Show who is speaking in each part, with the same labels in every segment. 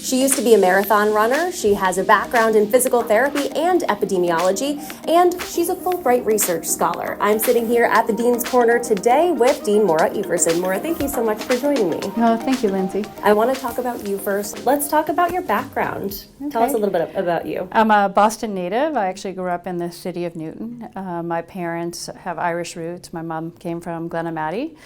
Speaker 1: She used to be a marathon runner. She has a background in physical therapy and epidemiology, and she's a Fulbright research scholar. I'm sitting here at the Dean's Corner today with Dean Maura Iversen. Maura, thank you so much for joining me.
Speaker 2: Oh, thank you, Lindsay.
Speaker 1: I want to talk about you first. Let's talk about your background. Okay. Tell us a little bit about you.
Speaker 2: I'm a Boston native. I actually grew up in the city of Newton. My parents have Irish roots. My mom came from Glenamaddy.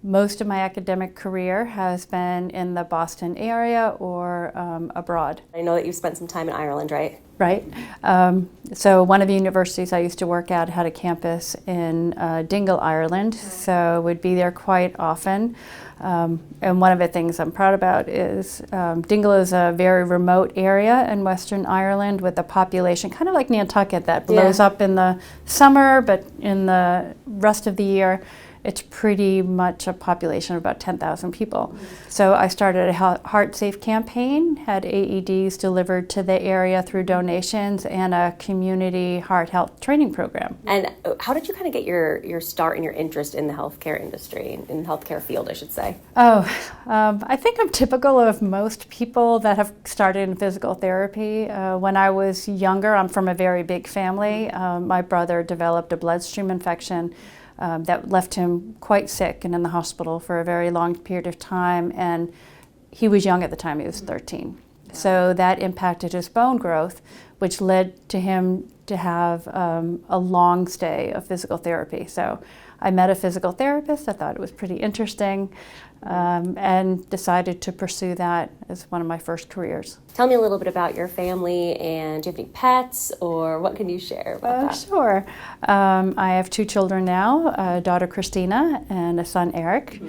Speaker 2: Most of my academic career has been in the Boston area or abroad.
Speaker 1: I know that you spent some time in Ireland, right?
Speaker 2: Right. So one of the universities I used to work at had a campus in Dingle, Ireland, so would be there quite often. And one of the things I'm proud about is Dingle is a very remote area in Western Ireland with a population kind of like Nantucket that blows up in the summer, but in the rest of the year it's pretty much a population of about 10,000 people. So I started a Heart Safe campaign, had AEDs delivered to the area through donations, and a community heart health training program.
Speaker 1: And how did you kind of get your start and your interest in the healthcare industry, in the healthcare field, I should say?
Speaker 2: I think I'm typical of most people that have started in physical therapy. When I was younger, I'm from a very big family. My brother developed a bloodstream infection that left him quite sick and in the hospital for a very long period of time, and he was young at the time. He was 13. So that impacted his bone growth, which led to him to have a long stay of physical therapy. So I met a physical therapist. I thought it was pretty interesting, and decided to pursue that as one of my first careers.
Speaker 1: Tell me a little bit about your family, and do you have any pets, or what can you share about that?
Speaker 2: Sure. I have 2 children now, a daughter Christina and a son Eric.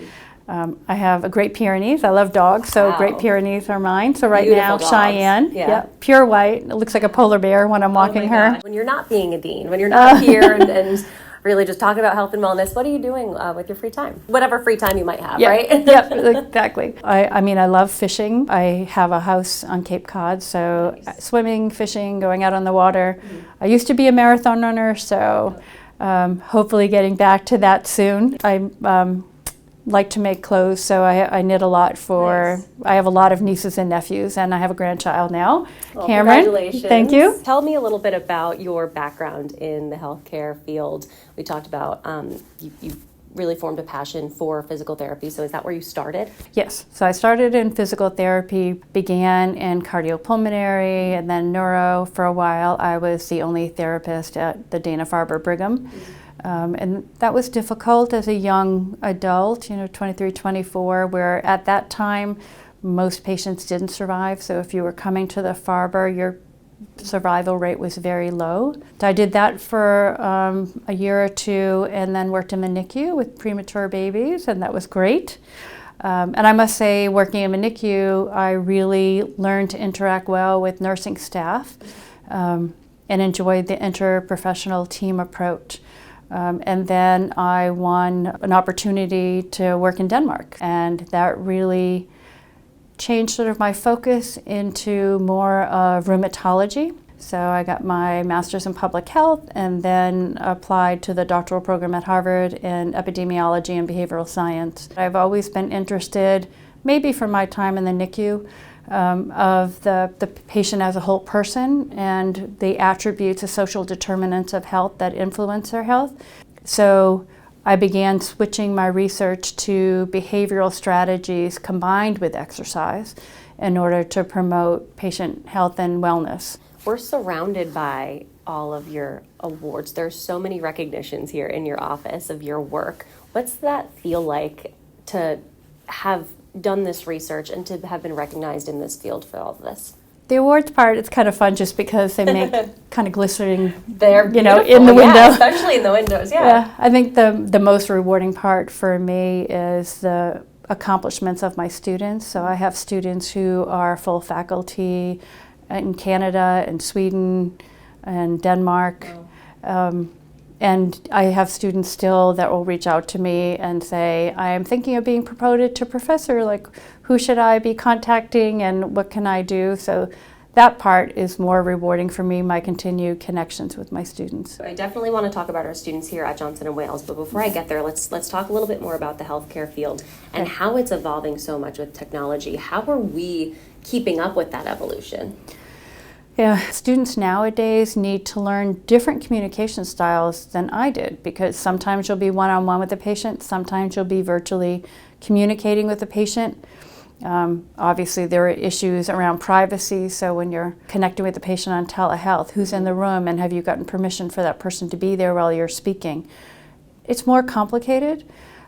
Speaker 2: I have a Great Pyrenees. I love dogs, so Great Pyrenees are mine. So right
Speaker 1: Beautiful
Speaker 2: now,
Speaker 1: dogs.
Speaker 2: Cheyenne, pure white. It looks like a polar bear when I'm walking her.
Speaker 1: God. When you're not being a dean, when you're not here and really just talking about health and wellness, what are you doing with your free time? Whatever free time you might have, right?
Speaker 2: Yep, exactly. I mean, I love fishing. I have a house on Cape Cod, so swimming, fishing, going out on the water. I used to be a marathon runner, so hopefully getting back to that soon. I like to make clothes, so I knit a lot for, I have a lot of nieces and nephews, and I have a grandchild now, Cameron.
Speaker 1: Congratulations.
Speaker 2: Thank you.
Speaker 1: Tell me a little bit about your background in the healthcare field. We talked about you really formed a passion for physical therapy, so is that where you started?
Speaker 2: Yes, so I started in physical therapy, began in cardiopulmonary and then neuro. For a while I was the only therapist at the Dana-Farber Brigham. And that was difficult as a young adult, 23, 24, where at that time most patients didn't survive. So if you were coming to the Farber, your survival rate was very low. So I did that for a year or 2 and then worked in the NICU with premature babies, and that was great. And I must say, working in the NICU, I really learned to interact well with nursing staff and enjoyed the interprofessional team approach. And then I won an opportunity to work in Denmark, and that really changed sort of my focus into more of rheumatology. So I got my master's in public health and then applied to the doctoral program at Harvard in epidemiology and behavioral science. I've always been interested, maybe from my time in the NICU, of the patient as a whole person and the attributes, the social determinants of health that influence their health. So I began switching my research to behavioral strategies combined with exercise in order to promote patient health and wellness.
Speaker 1: We're surrounded by all of your awards. There's so many recognitions here in your office of your work. What's that feel like to have done this research and to have been recognized in this field for all of this?
Speaker 2: The awards part, it's kind of fun just because they make kind of glistening,
Speaker 1: they're
Speaker 2: in the window.
Speaker 1: Yeah, especially in the windows, yeah.
Speaker 2: I think the most rewarding part for me is the accomplishments of my students. So I have students who are full faculty in Canada and Sweden and Denmark. And I have students still that will reach out to me and say, I am thinking of being promoted to professor, like who should I be contacting and what can I do? So that part is more rewarding for me, my continued connections with my students.
Speaker 1: I definitely want to talk about our students here at Johnson & Wales, but before I get there, let's talk a little bit more about the healthcare field and how it's evolving so much with technology. How are we keeping up with that evolution?
Speaker 2: Yeah, students nowadays need to learn different communication styles than I did, because sometimes you'll be one-on-one with the patient, sometimes you'll be virtually communicating with the patient. Obviously, there are issues around privacy, so when you're connecting with the patient on telehealth, who's in the room and have you gotten permission for that person to be there while you're speaking? It's more complicated.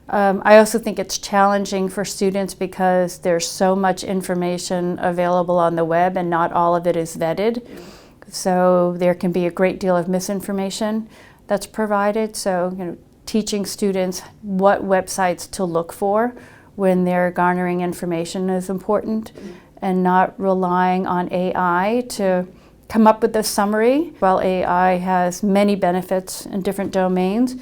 Speaker 2: I also think it's challenging for students because there's so much information available on the web and not all of it is vetted. So there can be a great deal of misinformation that's provided. So, teaching students what websites to look for when they're garnering information is important, and not relying on AI to come up with a summary. While AI has many benefits in different domains,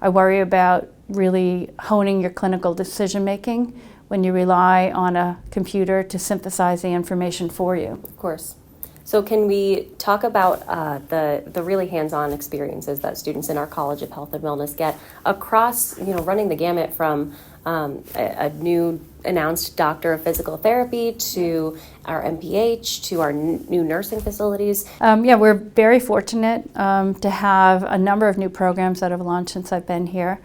Speaker 2: I worry about really honing your clinical decision making when you rely on a computer to synthesize the information for you.
Speaker 1: Of course. So can we talk about the really hands-on experiences that students in our College of Health and Wellness get across, running the gamut from a new announced doctor of physical therapy to our MPH to our new nursing facilities?
Speaker 2: We're very fortunate to have a number of new programs that have launched since I've been here.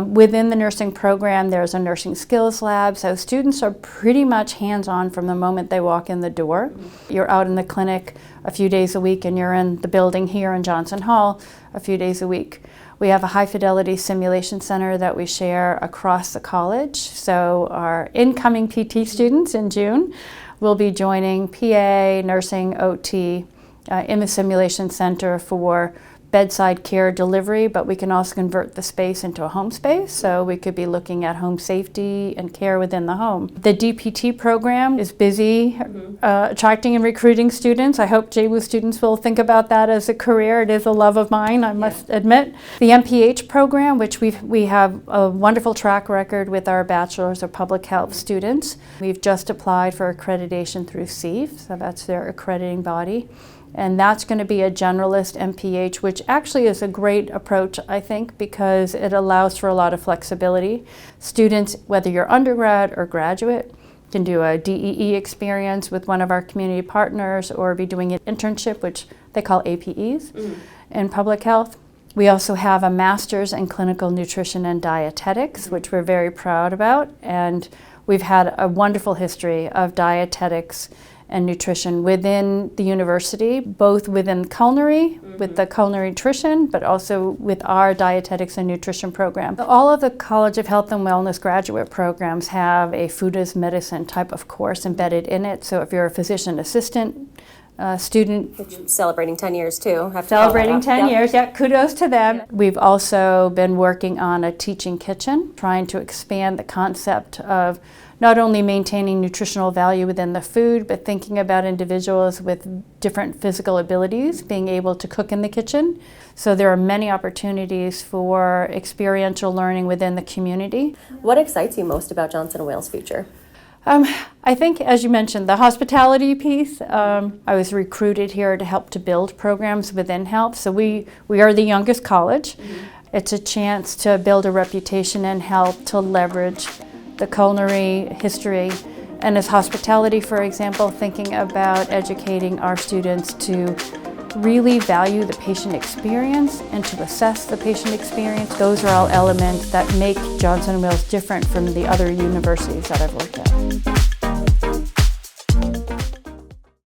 Speaker 2: Within the nursing program, there's a nursing skills lab, so students are pretty much hands-on from the moment they walk in the door. You're out in the clinic a few days a week, and you're in the building here in Johnson Hall a few days a week. We have a high-fidelity simulation center that we share across the college, so our incoming PT students in June will be joining PA, nursing, OT in the simulation center for bedside care delivery, but we can also convert the space into a home space, so we could be looking at home safety and care within the home. The DPT program is busy attracting and recruiting students. I hope JWU students will think about that as a career. It is a love of mine, I must admit. The MPH program, which we have a wonderful track record with our bachelors of public health students. We've just applied for accreditation through CEF, so that's their accrediting body. And that's going to be a generalist MPH, which actually is a great approach, I think, because it allows for a lot of flexibility. Students, whether you're undergrad or graduate, can do a DEE experience with one of our community partners or be doing an internship, which they call APEs, in public health. We also have a master's in clinical nutrition and dietetics, which we're very proud about. And we've had a wonderful history of dietetics and nutrition within the university, both within culinary, with the culinary nutrition, but also with our dietetics and nutrition program. All of the College of Health and Wellness graduate programs have a food as medicine type of course embedded in it. So if you're a physician assistant student,
Speaker 1: which celebrating 10 years too.
Speaker 2: Celebrating 10 years, yeah, kudos to them. We've also been working on a teaching kitchen, trying to expand the concept of not only maintaining nutritional value within the food, but thinking about individuals with different physical abilities being able to cook in the kitchen. So there are many opportunities for experiential learning within the community.
Speaker 1: What excites you most about Johnson & Wales' future?
Speaker 2: I think, as you mentioned, the hospitality piece. I was recruited here to help to build programs within health. So we are the youngest college. It's a chance to build a reputation in health, to leverage the culinary history, and as hospitality, for example, thinking about educating our students to really value the patient experience and to assess the patient experience. Those are all elements that make Johnson & Wales different from the other universities that I've worked at.